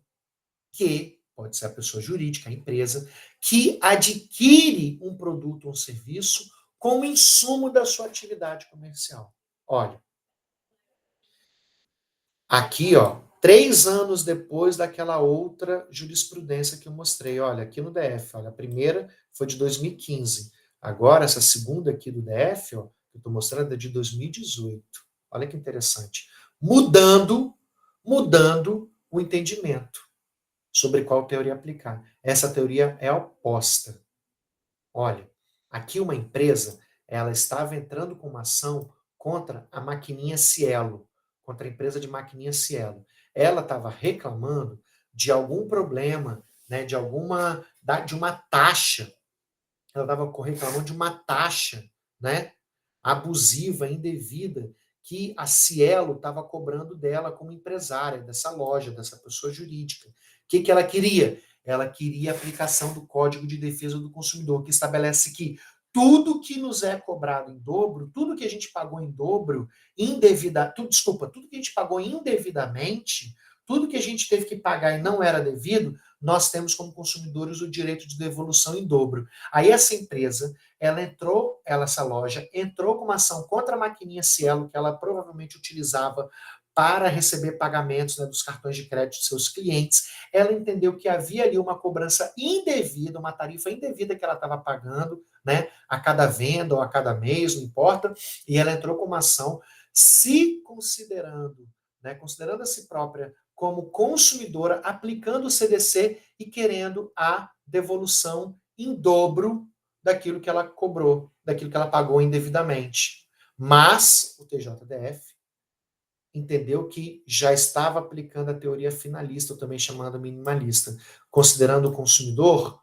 que, pode ser a pessoa jurídica, a empresa, que adquire um produto ou um serviço como insumo da sua atividade comercial. Olha, aqui, ó, 3 anos depois daquela outra jurisprudência que eu mostrei, olha, aqui no DF, olha, a primeira foi de 2015. Agora, essa segunda aqui do DF, ó, que eu estou mostrando, é de 2018. Olha que interessante. Mudando o entendimento sobre qual teoria aplicar. Essa teoria é oposta. Olha, aqui uma empresa, ela estava entrando com uma ação contra a maquininha Cielo, contra a empresa de maquininha Cielo. Ela estava reclamando de algum problema, né, de uma taxa. Ela estava reclamando de uma taxa, né, abusiva, indevida, que a Cielo estava cobrando dela como empresária dessa loja, dessa pessoa jurídica. O que ela queria? Ela queria a aplicação do Código de Defesa do Consumidor, que estabelece que tudo que nos é cobrado em dobro, tudo que a gente pagou em dobro, tudo que a gente pagou indevidamente, tudo que a gente teve que pagar e não era devido, nós temos como consumidores o direito de devolução em dobro. Aí essa empresa, essa loja entrou com uma ação contra a maquininha Cielo, que ela provavelmente utilizava para receber pagamentos, né, dos cartões de crédito de seus clientes. Ela entendeu que havia ali uma cobrança indevida, uma tarifa indevida que ela estava pagando, né, a cada venda ou a cada mês, não importa, e ela entrou com uma ação se considerando, né, considerando a si própria como consumidora, aplicando o CDC e querendo a devolução em dobro daquilo que ela cobrou, daquilo que ela pagou indevidamente. Mas o TJDF entendeu que já estava aplicando a teoria finalista, ou também chamada minimalista, considerando o consumidor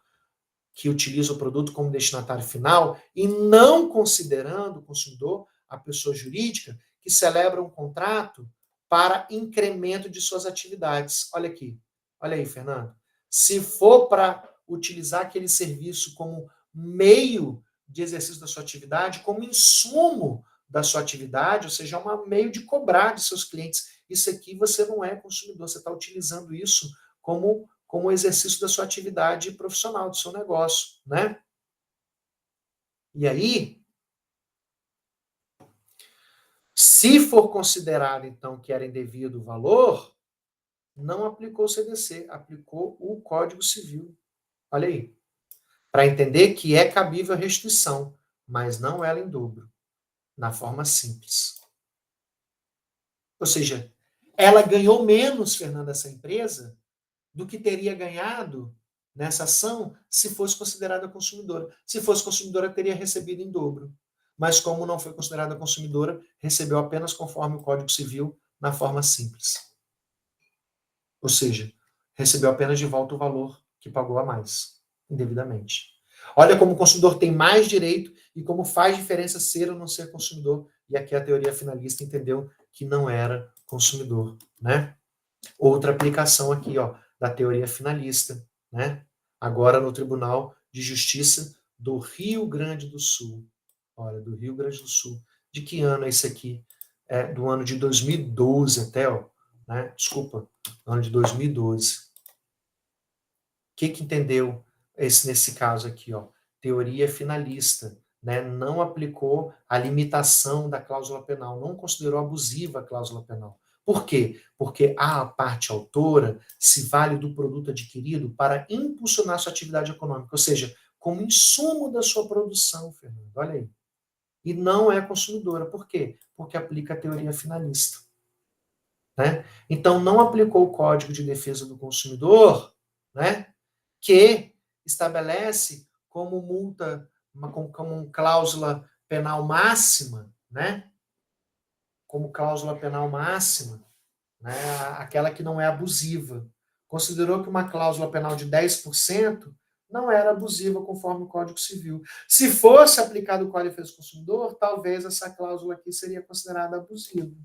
que utiliza o produto como destinatário final e não considerando o consumidor, a pessoa jurídica, que celebra um contrato para incremento de suas atividades. Olha aqui, olha aí, Fernando. Se for para utilizar aquele serviço como meio de exercício da sua atividade, como insumo da sua atividade, ou seja, um meio de cobrar de seus clientes. Isso aqui você não é consumidor, você está utilizando isso como exercício da sua atividade profissional, do seu negócio, né? E aí, se for considerado, então, que era indevido o valor, não aplicou o CDC, aplicou o Código Civil. Olha aí. Para entender que é cabível a restituição, mas não ela em dobro, na forma simples. Ou seja, ela ganhou menos, Fernanda, essa empresa, do que teria ganhado nessa ação se fosse considerada consumidora. Se fosse consumidora, teria recebido em dobro. Mas como não foi considerada consumidora, recebeu apenas conforme o Código Civil, na forma simples. Ou seja, recebeu apenas de volta o valor que pagou a mais, indevidamente. Olha como o consumidor tem mais direito e como faz diferença ser ou não ser consumidor. E aqui a teoria finalista entendeu que não era consumidor, né? Outra aplicação aqui, ó, da teoria finalista, né? Agora no Tribunal de Justiça do Rio Grande do Sul. Olha, do Rio Grande do Sul. De que ano é esse aqui? É do ano de 2012 até, ó, né? Desculpa, ano de 2012. O que entendeu nesse caso aqui, ó? Teoria finalista, né? Não aplicou a limitação da cláusula penal, não considerou abusiva a cláusula penal. Por quê? Porque a parte autora se vale do produto adquirido para impulsionar sua atividade econômica, ou seja, como insumo da sua produção, Fernando. Olha aí. E não é consumidora. Por quê? Porque aplica a teoria finalista. Né? Então, não aplicou o Código de Defesa do Consumidor, né, que estabelece como multa, como cláusula penal máxima, né, como cláusula penal máxima, né, aquela que não é abusiva. Considerou que uma cláusula penal de 10% não era abusiva conforme o Código Civil. Se fosse aplicado o Código de Defesa do Consumidor, talvez essa cláusula aqui seria considerada abusiva.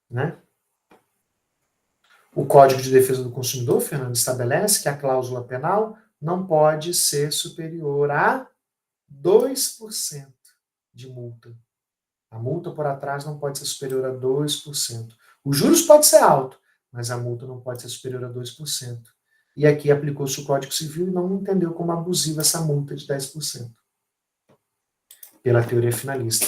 Né? O Código de Defesa do Consumidor, Fernando, estabelece que a cláusula penal não pode ser superior a 2% de multa. A multa por atraso não pode ser superior a 2%. Os juros pode ser alto, mas a multa não pode ser superior a 2%. E aqui aplicou-se o Código Civil e não entendeu como abusiva essa multa de 10%. Pela teoria finalista.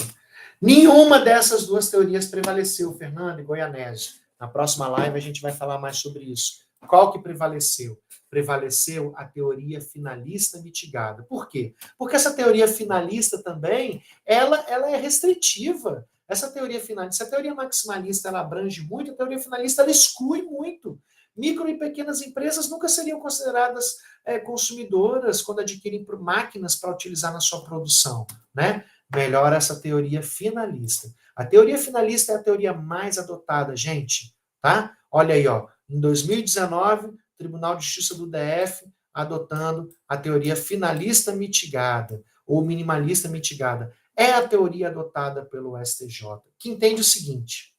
Nenhuma dessas duas teorias prevaleceu, Fernando e Goianese. Na próxima live a gente vai falar mais sobre isso. Qual que prevaleceu? Prevaleceu a teoria finalista mitigada. Por quê? Porque essa teoria finalista também, ela é restritiva. Essa teoria finalista, se a teoria maximalista ela abrange muito, a teoria finalista ela exclui muito. Micro e pequenas empresas nunca seriam consideradas consumidoras quando adquirem máquinas para utilizar na sua produção, né? Melhor essa teoria finalista. A teoria finalista é a teoria mais adotada, gente, tá? Olha aí, ó, em 2019, o Tribunal de Justiça do DF adotando a teoria finalista mitigada ou minimalista mitigada. É a teoria adotada pelo STJ, que entende o seguinte,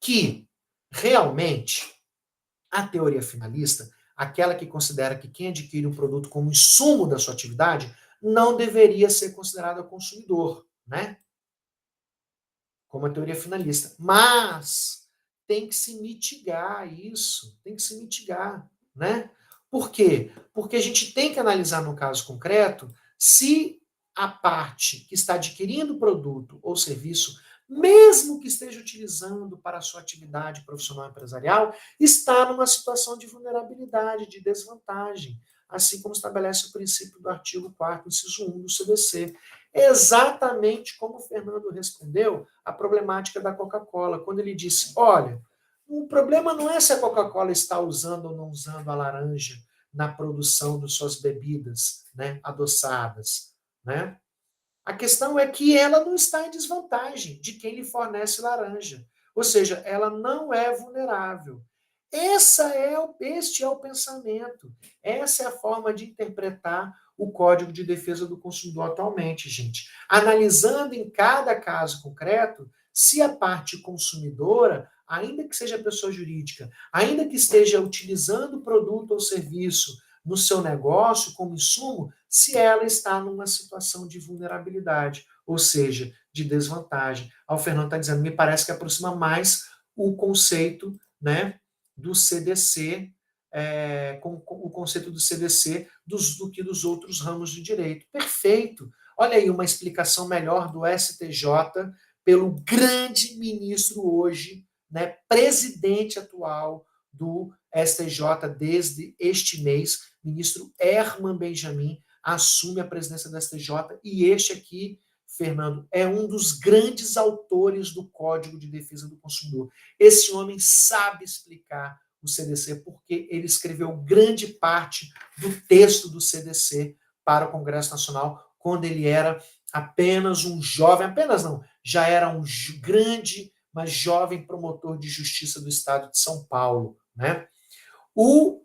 que realmente a teoria finalista, aquela que considera que quem adquire um produto como insumo da sua atividade, não deveria ser considerado consumidor, né? Como a teoria finalista. Mas tem que se mitigar isso, tem que se mitigar, né? Por quê? Porque a gente tem que analisar no caso concreto se a parte que está adquirindo o produto ou serviço, mesmo que esteja utilizando para a sua atividade profissional empresarial, está numa situação de vulnerabilidade, de desvantagem, assim como estabelece o princípio do artigo 4º, inciso 1 do CDC. Exatamente como o Fernando respondeu à problemática da Coca-Cola, quando ele disse, olha, o problema não é se a Coca-Cola está usando ou não usando a laranja na produção de suas bebidas, né, adoçadas, né? A questão é que ela não está em desvantagem de quem lhe fornece laranja. Ou seja, ela não é vulnerável. Este é o pensamento. Essa é a forma de interpretar o Código de Defesa do Consumidor atualmente, gente. Analisando em cada caso concreto se a parte consumidora, ainda que seja pessoa jurídica, ainda que esteja utilizando o produto ou serviço no seu negócio como insumo, se ela está numa situação de vulnerabilidade, ou seja, de desvantagem. O Fernando está dizendo, me parece que aproxima mais o conceito, né, do CDC, com o conceito do CDC do que dos outros ramos de direito. Perfeito. Olha aí uma explicação melhor do STJ pelo grande ministro hoje, né, presidente atual do STJ desde este mês, ministro Herman Benjamin, assume a presidência do STJ e este aqui, Fernando, é um dos grandes autores do Código de Defesa do Consumidor. Esse homem sabe explicar o CDC porque ele escreveu grande parte do texto do CDC para o Congresso Nacional quando ele era apenas um jovem, apenas não, já era um grande, mas jovem promotor de justiça do Estado de São Paulo, né? O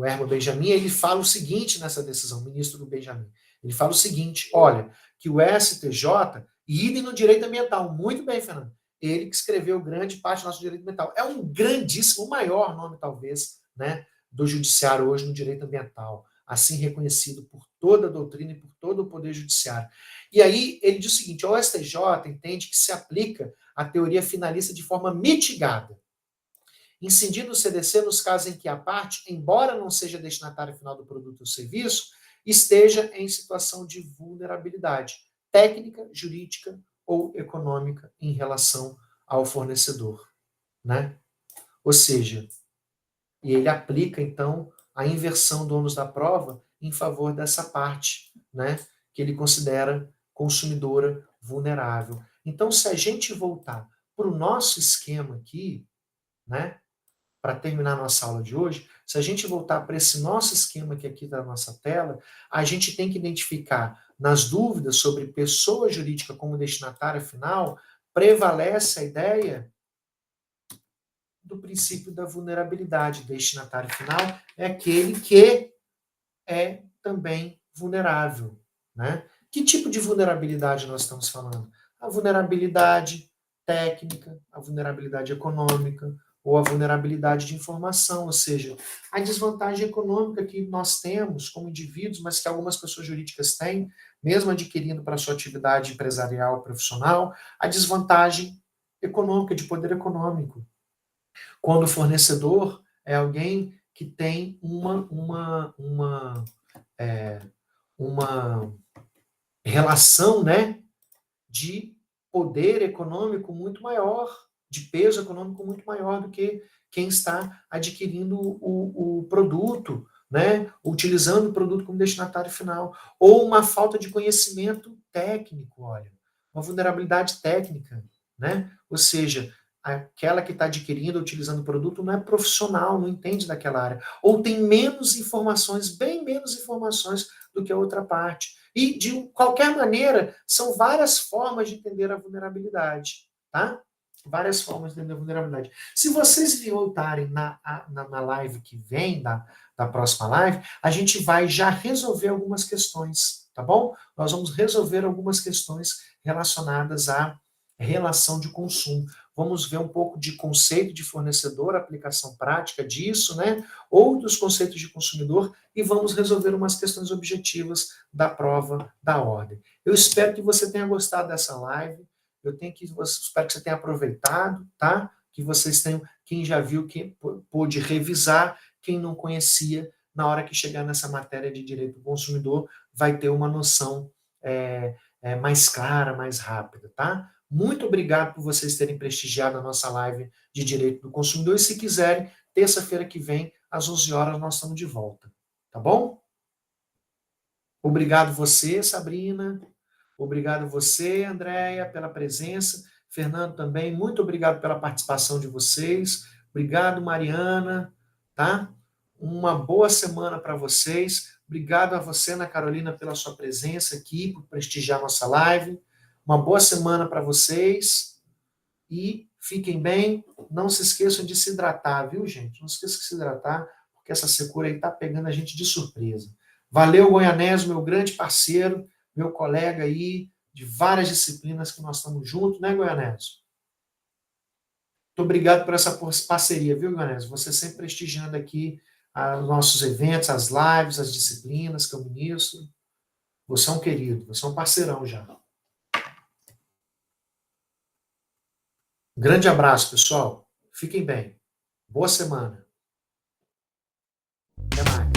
Herman Benjamin, ele fala o seguinte nessa decisão, o ministro do Benjamin, ele fala o seguinte, olha, que o STJ, e idem no direito ambiental, muito bem, Fernando, ele que escreveu grande parte do nosso direito ambiental, é um grandíssimo, o maior nome, talvez, né, do judiciário hoje no direito ambiental, assim reconhecido por toda a doutrina e por todo o poder judiciário. E aí ele diz o seguinte, o STJ entende que se aplica a teoria finalista de forma mitigada, incidindo o CDC nos casos em que a parte, embora não seja destinatária final do produto ou serviço, esteja em situação de vulnerabilidade técnica, jurídica ou econômica em relação ao fornecedor, né? Ou seja, e ele aplica, então, a inversão do ônus da prova em favor dessa parte, né? Que ele considera consumidora vulnerável. Então, se a gente voltar para o nosso esquema aqui, né? Para terminar nossa aula de hoje, se a gente voltar para esse nosso esquema que aqui da nossa tela, a gente tem que identificar nas dúvidas sobre pessoa jurídica como destinatária final, prevalece a ideia do princípio da vulnerabilidade. Destinatário final é aquele que é também vulnerável, né? Que tipo de vulnerabilidade nós estamos falando? A vulnerabilidade técnica, a vulnerabilidade econômica, ou a vulnerabilidade de informação, ou seja, a desvantagem econômica que nós temos como indivíduos, mas que algumas pessoas jurídicas têm, mesmo adquirindo para a sua atividade empresarial, profissional, a desvantagem econômica, de poder econômico. Quando o fornecedor é alguém que tem uma relação, né, de poder econômico muito maior, de peso econômico muito maior do que quem está adquirindo o produto, né, utilizando o produto como destinatário final, ou uma falta de conhecimento técnico, olha, uma vulnerabilidade técnica, né, ou seja, aquela que está adquirindo, utilizando o produto, não é profissional, não entende daquela área, ou tem menos informações, bem menos informações do que a outra parte. E, de qualquer maneira, são várias formas de entender a vulnerabilidade, tá? Várias formas de entender a vulnerabilidade. Se vocês voltarem na live que vem, da próxima live, a gente vai já resolver algumas questões, tá bom? Nós vamos resolver algumas questões relacionadas à relação de consumo. Vamos ver um pouco de conceito de fornecedor, aplicação prática disso, né? Outros conceitos de consumidor e vamos resolver umas questões objetivas da prova da ordem. Eu espero que você tenha gostado dessa live. espero que você tenha aproveitado, tá? Que vocês tenham, quem já viu, quem pôde revisar, quem não conhecia, na hora que chegar nessa matéria de direito do consumidor, vai ter uma noção mais clara, mais rápida, tá? Muito obrigado por vocês terem prestigiado a nossa live de direito do consumidor, e se quiserem, terça-feira que vem, às 11 horas, nós estamos de volta, tá bom? Obrigado você, Sabrina. Obrigado você, Andréia, pela presença. Fernando também, muito obrigado pela participação de vocês. Obrigado, Mariana, tá? Uma boa semana para vocês. Obrigado a você, Ana Carolina, pela sua presença aqui, por prestigiar nossa live. Uma boa semana para vocês. E fiquem bem. Não se esqueçam de se hidratar, viu, gente? Não se esqueçam de se hidratar, porque essa secura aí está pegando a gente de surpresa. Valeu, Goianésio, meu grande parceiro, meu colega aí, de várias disciplinas que nós estamos juntos, né, Goianésio? Muito obrigado por essa parceria, viu, Goianésio? Você sempre prestigiando aqui os nossos eventos, as lives, as disciplinas que eu ministro. Você é um querido, você é um parceirão já. Um grande abraço, pessoal. Fiquem bem. Boa semana. Até mais.